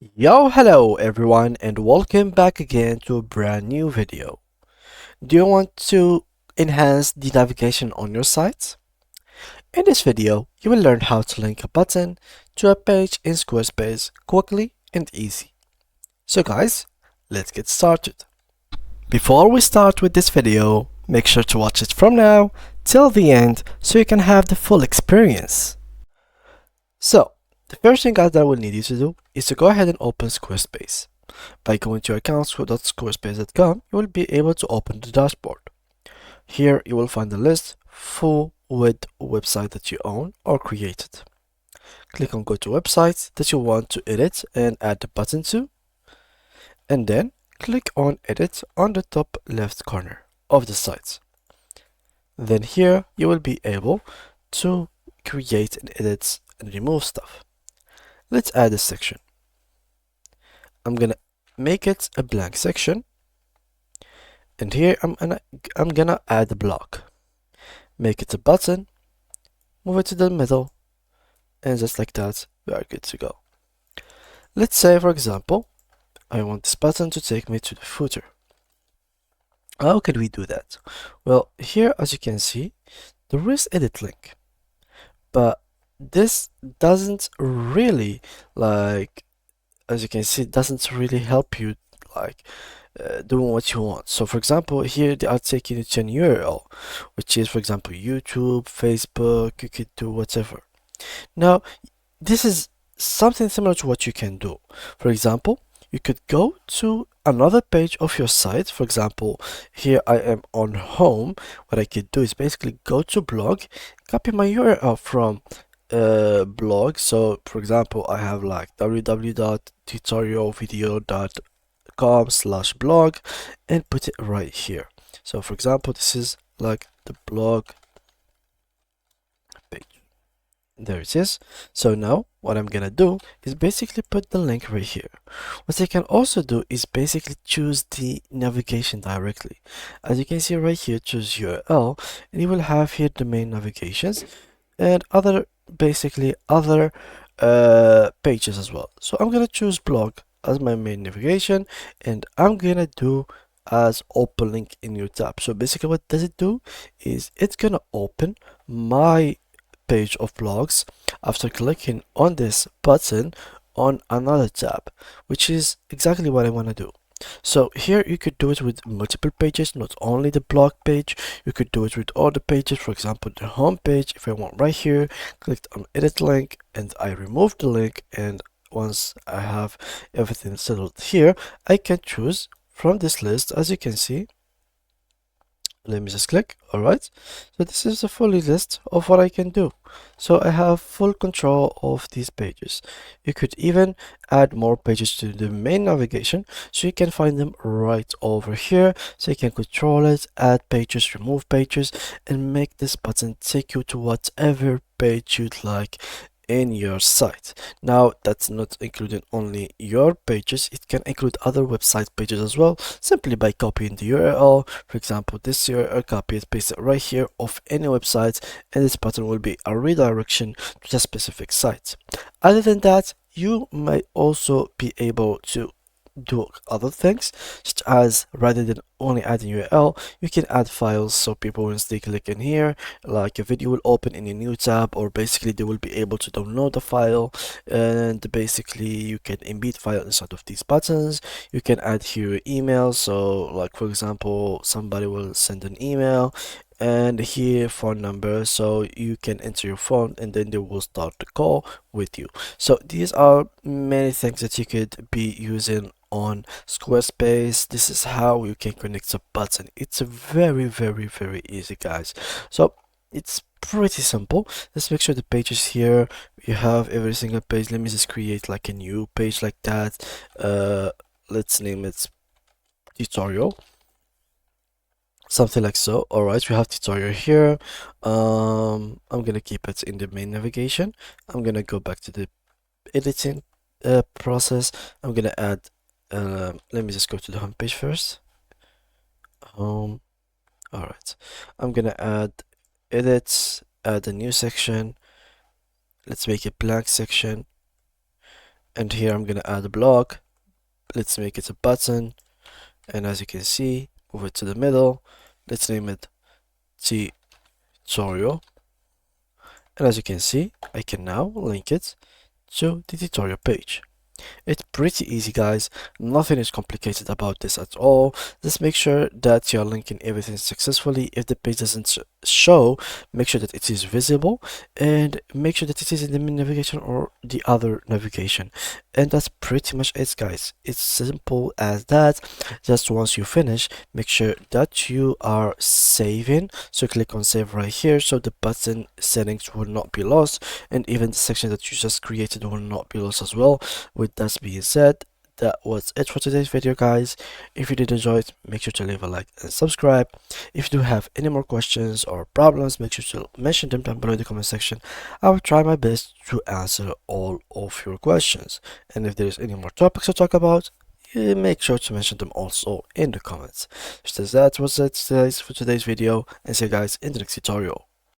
Hello everyone, and welcome back again to a brand new video. Do you want to enhance the navigation on your site? In this video, you will learn how to link a button to a page in Squarespace quickly and easy. So guys, let's get started. Before we start with this video, make sure to watch it from now till the end so you can have the full experience. So, the first thing guys that I will need you to do is to go ahead and open Squarespace. By going to your account.squarespace.com, you will be able to open the dashboard. Here you will find a list full with website that you own or created. Click on go to websites that you want to edit and add the button to, and then click on edit on the top left corner of the site. Then here you will be able to create and edit and remove stuff. Let's add a section. I'm gonna make it a blank section, and here I'm gonna add a block. Make it a button, move it to the middle, and just like that, we are good to go. Let's say, for example, I want this button to take me to the footer. How can we do that? Well, here, as you can see, there is edit link, but this doesn't really, as you can see, doesn't really help you doing what you want. So for example, here they are taking you to an URL, which is, for example, YouTube, Facebook. You could do whatever. Now, this is something similar to what you can do. For example, you could go to another page of your site. For example, here I am on home. What I could do is basically go to blog, copy my URL from blog. So for example, I have like www.tutorialvideo.com/blog and put it right here. So for example, this is like the blog page. There it is. So now what I'm gonna do is basically put the link right here. What I can also do is basically choose the navigation directly. As you can see right here, choose URL, and you will have here the main navigations and other pages as well. So I'm gonna choose blog as my main navigation, and I'm gonna do as open link in your tab. So basically what does it do is it's gonna open my page of blogs after clicking on this button on another tab, which is exactly what I want to do. So here you could do it with multiple pages, not only the blog page. You could do it with all the pages. For example, the home page. If I want right here, clicked on edit link and I remove the link, and once I have everything settled here, I can choose from this list. As you can see, let me just click. All right, so this is a fully list of what I can do. So I have full control of these pages. You could even add more pages to the main navigation, so you can find them right over here. So you can control it, add pages, remove pages, and make this button take you to whatever page you'd like in your site. Now that's not including only your pages, it can include other website pages as well, simply by copying the URL. For example, this URL, copy it, paste it right here of any website, and this button will be a redirection to the specific site. Other than that, you might also be able to do other things, such as rather than only adding URL, you can add files. So people, once they click in here, like a video will open in a new tab, or basically they will be able to download the file, and basically you can embed file inside of these buttons. You can add here email. So like for example, somebody will send an email, and here phone number, so you can enter your phone and then they will start the call with you. So these are many things that you could be using on Squarespace. This is how you can connect a button. It's very easy, guys. So it's pretty simple. Let's make sure the page is here. You have every single page. Let me just create like a new page like that. Let's name it tutorial, something like so. All right, we have tutorial here. I'm gonna keep it in the main navigation. I'm gonna go back to the editing process. I'm gonna add let me just go to the home page first. Home. All right, I'm gonna add edits, add a new section. Let's make a blank section, And here I'm gonna add a blog. Let's make it a button, and as you can see, move it to the middle. Let's name it tutorial, and as you can see, I can now link it to the tutorial page. It's pretty easy, guys. Nothing is complicated about this at all. Just make sure that you're linking everything successfully. If the page doesn't show, make sure that it is visible, and make sure that it is in the main navigation or the other navigation. And that's pretty much it, guys. It's simple as that. Just once you finish, make sure that you are saving. So click on save right here, so the button settings will not be lost, and even the section that you just created will not be lost as well. With that being said, that was it for today's video, guys. If you did enjoy it, make sure to leave a like and subscribe. If you do have any more questions or problems, make sure to mention them down below in the comment section. I will try my best to answer all of your questions. And if there's any more topics to talk about, make sure to mention them also in the comments. So that was it, guys, for today's video, and see you guys in the next tutorial.